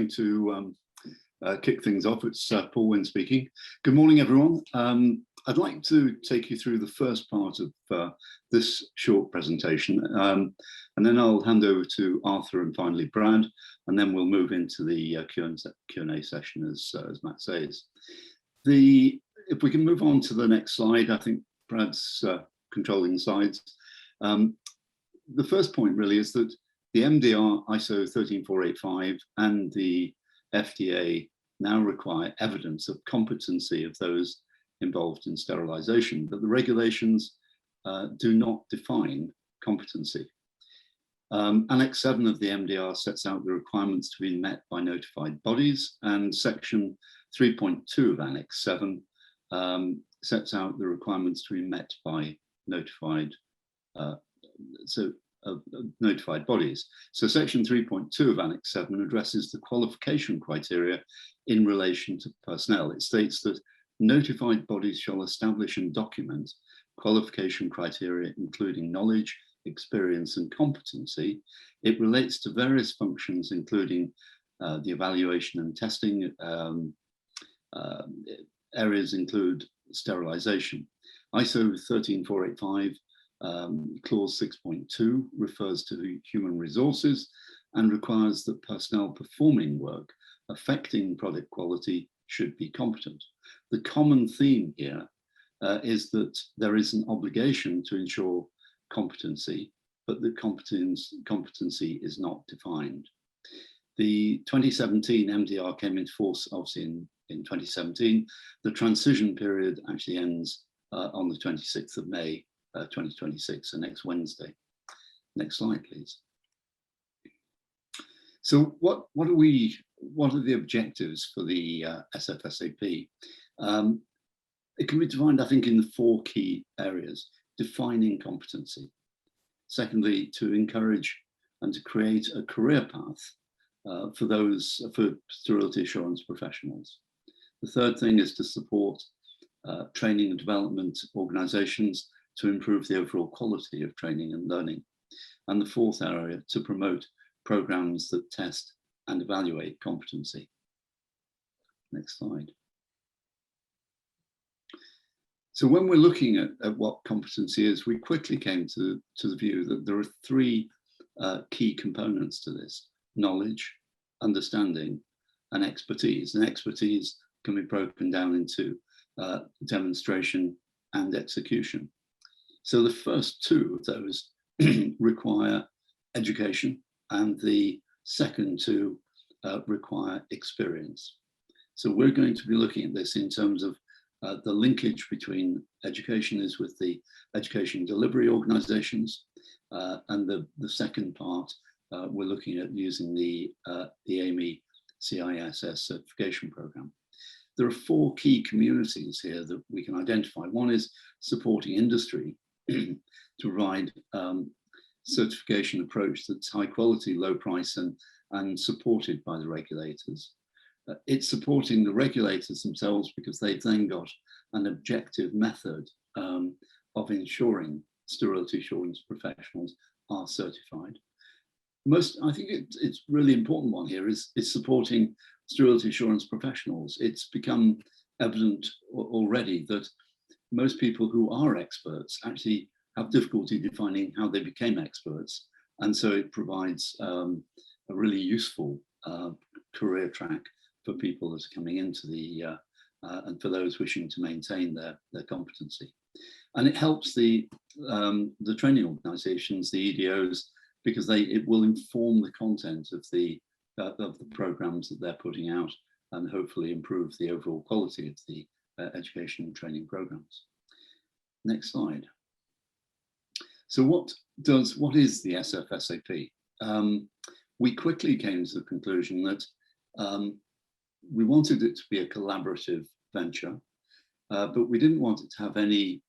going to kick things off. It's Paul Wynne speaking. Good morning, everyone. I'd like to take you through the first part of this short presentation, and then I'll hand over to Arthur and finally Brad, and then we'll move into the Q&A session, as Matt says. If we can move on to the next slide, I think Brad's controlling the slides. The first point really is that the MDR ISO 13485 and the FDA now require evidence of competency of those involved in sterilization, but the regulations do not define competency. Annex 7 of the MDR sets out the requirements to be met by notified bodies, and section 3.2 of Annex 7 sets out the requirements to be met by notified notified bodies. So section 3.2 of Annex 7 addresses the qualification criteria in relation to personnel. It states that notified bodies shall establish and document qualification criteria, including knowledge, experience, and competency. It relates to various functions, including the evaluation and testing. Areas include sterilization. ISO 13485 clause 6.2 refers to human resources and requires that personnel performing work affecting product quality should be competent. The common theme here is that there is an obligation to ensure competency, but the competency is not defined. The 2017 MDR came into force obviously in 2017. The transition period actually ends on the 26th of May 2026, so next Wednesday. Next slide, please. So what are the objectives for the SfSAP? It can be defined, I think, in the four key areas: defining competency. Secondly, to encourage and to create a career path for sterility assurance professionals. The third thing is to support training and development organizations to improve the overall quality of training and learning. And the fourth area, to promote programs that test and evaluate competency. Next slide. So when we're looking at what competency is, we quickly came to the view that there are three key components to this: knowledge, understanding, and expertise. And expertise can be broken down into demonstration and execution. So the first two of those require education, and the second two require experience. So we're going to be looking at this in terms of the linkage between education is with the education delivery organizations, and the second part we're looking at using the AAMI CISS certification program. There are four key communities here that we can identify. One is supporting industry to provide certification approach that's high quality, low price, and supported by the regulators. It's supporting the regulators themselves because they've then got an objective method of ensuring sterility assurance professionals are certified. I think it's really important one here is supporting sterility assurance professionals. It's become evident already that most people who are experts actually have difficulty defining how they became experts. And so it provides a really useful career track for people that are coming into the, and for those wishing to maintain their competency. And it helps the training organizations, the EDOs, because it will inform the content of the programs that they're putting out and hopefully improve the overall quality of the education and training programs. Next slide. So what is the SfSAP? We quickly came to the conclusion that we wanted it to be a collaborative venture, but we didn't want it to have any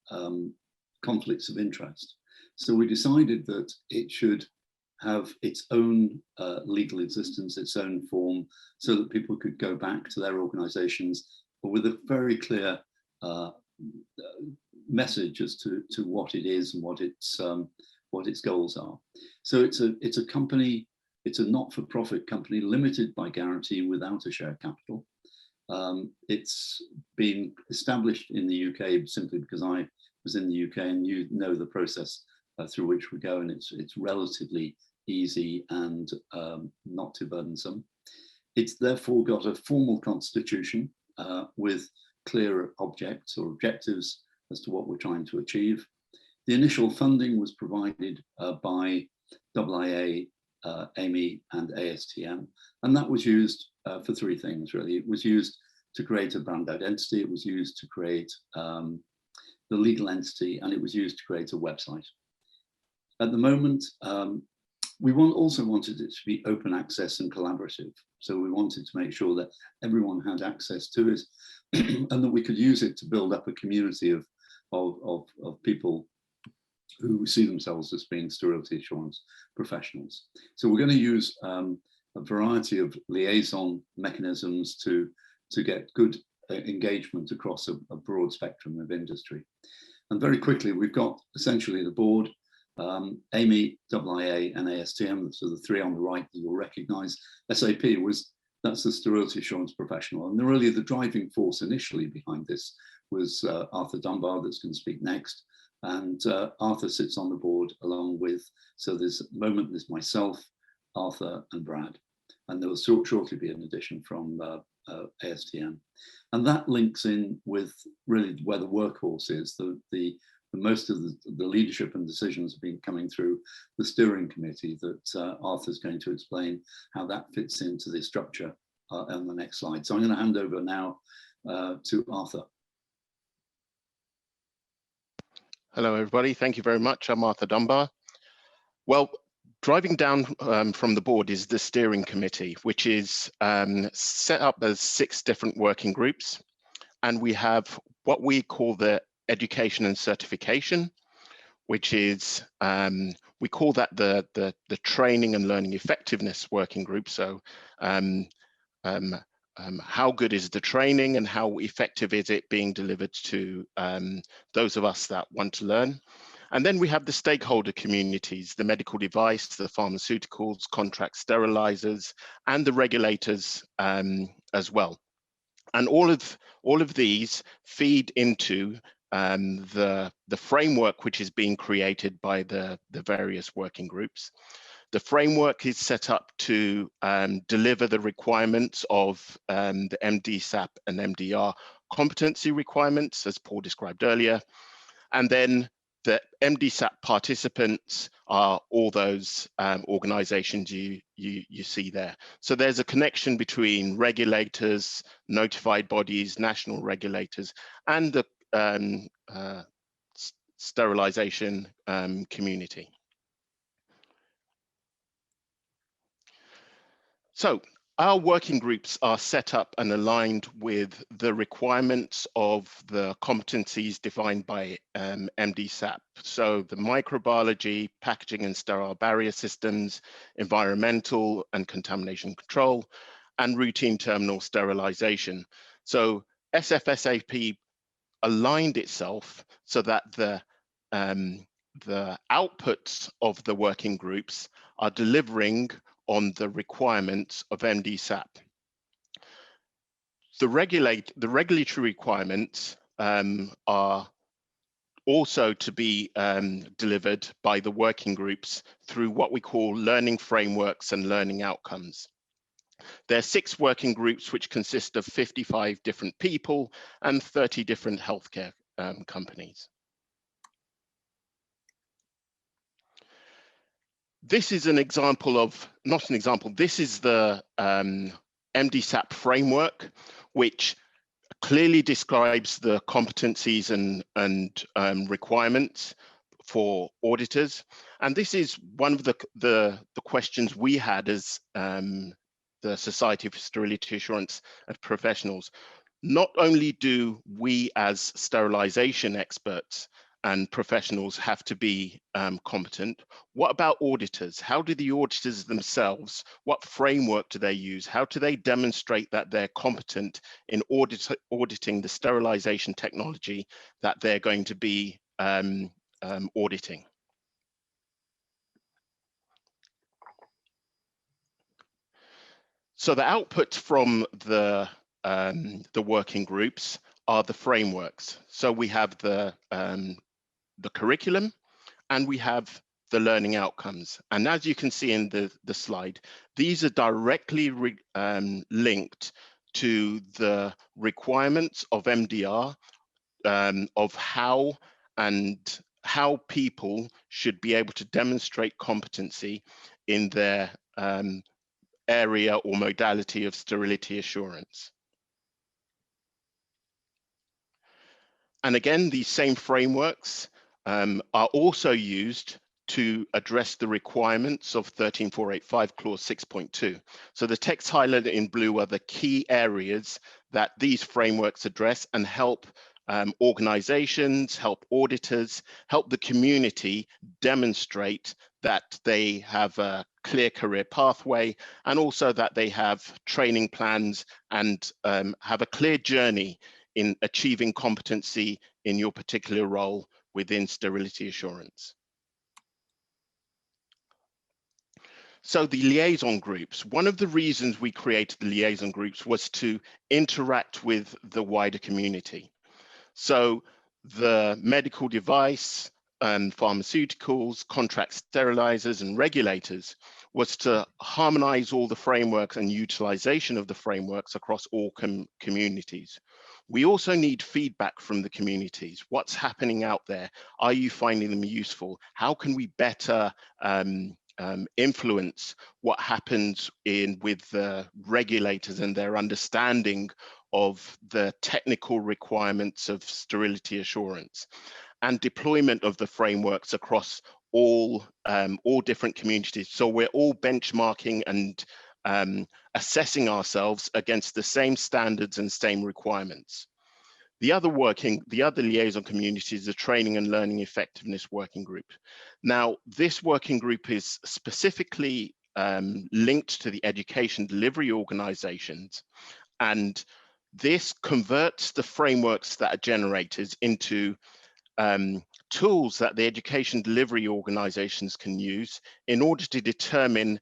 conflicts of interest. So we decided that it should have its own legal existence, its own form, so that people could go back to their organizations with a very clear message as to what it is and what its goals are. So it's a company It's a not-for-profit company limited by guarantee without a share capital. It's been established in the UK simply because I was in the UK, and you know the process through which we go, and it's relatively easy and not too burdensome. It's therefore got a formal constitution with clear objects or objectives as to what we're trying to achieve. The initial funding was provided by AAMI, AAMI and ASTM, and that was used for three things really. It was used to create a brand identity, it was used to create the legal entity, and it was used to create a website. At the moment, we also wanted it to be open access and collaborative. So we wanted to make sure that everyone had access to it and that we could use it to build up a community of people who see themselves as being sterility assurance professionals. So we're going to use a variety of liaison mechanisms to get good engagement across a broad spectrum of industry. And very quickly, we've got essentially the board, AAMI, AAIA and ASTM, so the three on the right that you'll recognize. SAP that's the sterility assurance professional. And really the driving force initially behind this was Arthur Dunbar, that's going to speak next. And Arthur sits on the board along with, so there's at the moment there's myself, Arthur and Brad. And there will shortly be an addition from ASTM. And that links in with really where the workhorse is. The most of the leadership and decisions have been coming through the steering committee that Arthur's going to explain how that fits into the structure on the next slide. So I'm going to hand over now to Arthur. Hello, everybody. Thank you very much. I'm Arthur Dunbar. Well, driving down from the board is the steering committee, which is set up as 6 different working groups. And we have what we call the education and certification, which is, we call that the training and learning effectiveness working group. So how good is the training and how effective is it being delivered to those of us that want to learn? And then we have the stakeholder communities, the medical device, the pharmaceuticals, contract sterilizers, and the regulators as well. And all of these feed into the framework which is being created by the various working groups. The framework is set up to deliver the requirements of the MDSAP and MDR competency requirements, as Paul described earlier. And then the MDSAP participants are all those organizations you see there. So there's a connection between regulators, notified bodies, national regulators, and the sterilization community. So our working groups are set up and aligned with the requirements of the competencies defined by MDSAP. So the microbiology, packaging and sterile barrier systems, environmental and contamination control, and routine terminal sterilization. So SfSAP aligned itself so that the outputs of the working groups are delivering on the requirements of MDSAP. The regulatory requirements are also to be delivered by the working groups through what we call learning frameworks and learning outcomes. There are 6 working groups which consist of 55 different people and 30 different healthcare companies. This is an example of, not an example, this is the MDSAP framework, which clearly describes the competencies and requirements for auditors. And this is one of the questions we had as the Society for Sterility Assurance Professionals. Not only do we as sterilization experts and professionals have to be competent, what about auditors? How do the auditors themselves, what framework do they use? How do they demonstrate that they're competent in auditing the sterilization technology that they're going to be auditing? So the output from the working groups are the frameworks. So we have the curriculum, and we have the learning outcomes. And as you can see in the slide, these are directly linked to the requirements of MDR, of how people should be able to demonstrate competency in their area or modality of sterility assurance. And again, these same frameworks are also used to address the requirements of 13485 clause 6.2. So the text highlighted in blue are the key areas that these frameworks address and help organizations, help auditors, help the community demonstrate that they have a clear career pathway, and also that they have training plans and have a clear journey in achieving competency in your particular role within sterility assurance. So the liaison groups, one of the reasons we created the liaison groups was to interact with the wider community. So the medical device and pharmaceuticals, contract sterilizers and regulators was to harmonize all the frameworks and utilization of the frameworks across all communities. We also need feedback from the communities. What's happening out there? Are you finding them useful? How can we better influence what happens with the regulators and their understanding of the technical requirements of sterility assurance, and deployment of the frameworks across all different communities. So we're all benchmarking and assessing ourselves against the same standards and same requirements. The other liaison community is the Training and Learning Effectiveness Working Group. Now, this working group is specifically linked to the education delivery organizations, and this converts the frameworks that are generated into tools that the education delivery organizations can use in order to determine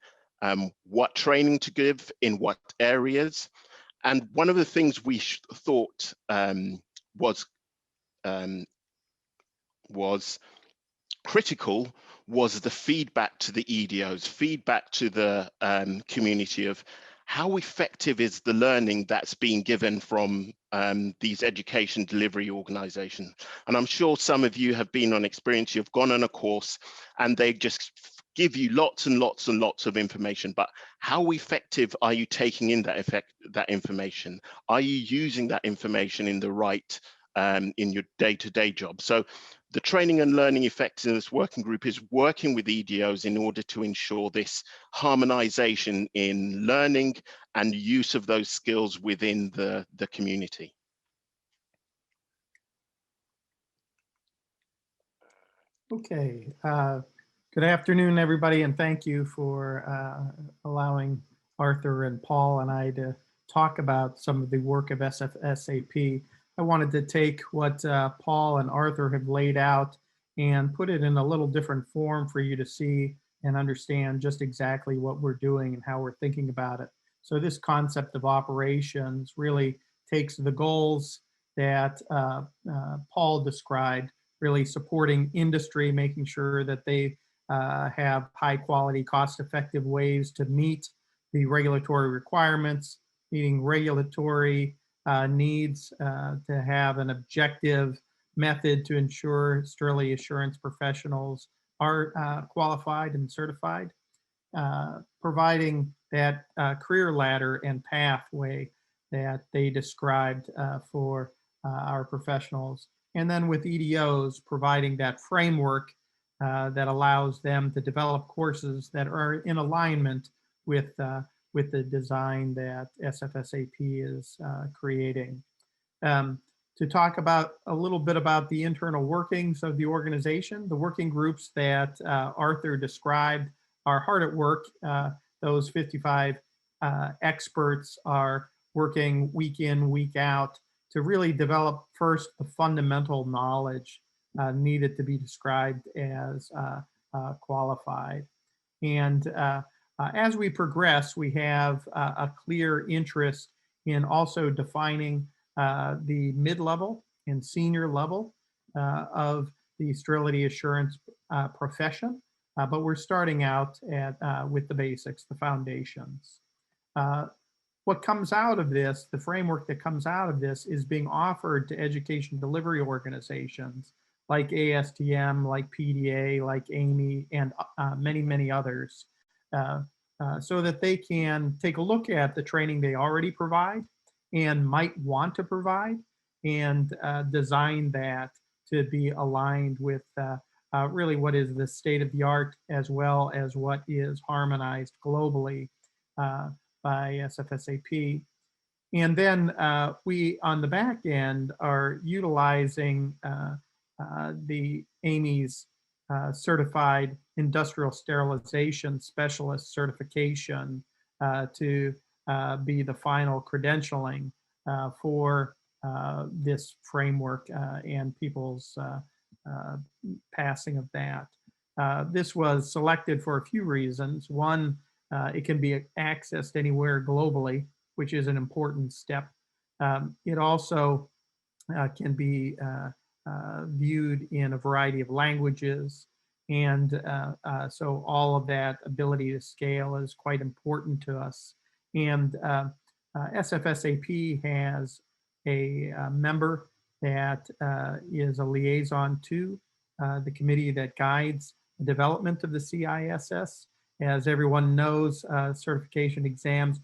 what training to give in what areas. And one of the things we thought was critical was the feedback to the EDOs, feedback to the community of how effective is the learning that's being given from these education delivery organizations. And I'm sure some of you have been on experience, you've gone on a course and they just give you lots and lots and lots of information, but how effective are you taking in that information? Are you using that information in the right, in your day-to-day job? So the Training and Learning Effectiveness Working Group is working with EDOs in order to ensure this harmonization in learning and use of those skills within the community. Okay. Good afternoon, everybody, and thank you for allowing Arthur and Paul and I to talk about some of the work of SfSAP. I wanted to take what Paul and Arthur have laid out and put it in a little different form for you to see and understand just exactly what we're doing and how we're thinking about it. So this concept of operations really takes the goals that Paul described, really supporting industry, making sure that they have high quality, cost effective ways to meet the regulatory requirements, meeting regulatory needs to have an objective method to ensure sterility assurance professionals are qualified and certified, providing that career ladder and pathway that they described for our professionals. And then with EDOs, providing that framework that allows them to develop courses that are in alignment with the design that SfSAP is creating. To talk about a little bit about the internal workings of the organization, the working groups that Arthur described are hard at work. Those 55 experts are working week in, week out to really develop first the fundamental knowledge needed to be described as qualified. And As we progress, we have a clear interest in also defining the mid-level and senior level of the sterility assurance profession, but we're starting out with the basics, the foundations. What comes out of this, the framework that comes out of this, is being offered to education delivery organizations like ASTM, like PDA, like AAMI, and many, many others, so that they can take a look at the training they already provide and might want to provide, and design that to be aligned with really what is the state of the art, as well as what is harmonized globally by SfSAP. And then we, on the back end, are utilizing the AAMI's certified industrial sterilization specialist certification to be the final credentialing for this framework and people's passing of that. This was selected for a few reasons. One, it can be accessed anywhere globally, which is an important step. It also can be viewed in a variety of languages. And so all of that ability to scale is quite important to us. And SfSAP has a member that is a liaison to the committee that guides the development of the CISS. As everyone knows, certification exams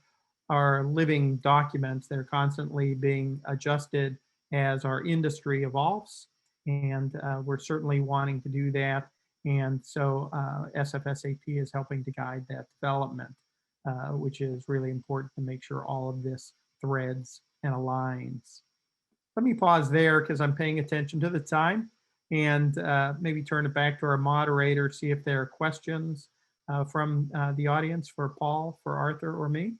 are living documents. They're constantly being adjusted as our industry evolves, and we're certainly wanting to do that. And so SfSAP is helping to guide that development, which is really important to make sure all of this threads and aligns. Let me pause there because I'm paying attention to the time, and maybe turn it back to our moderator, see if there are questions from the audience for Paul, for Arthur, or me.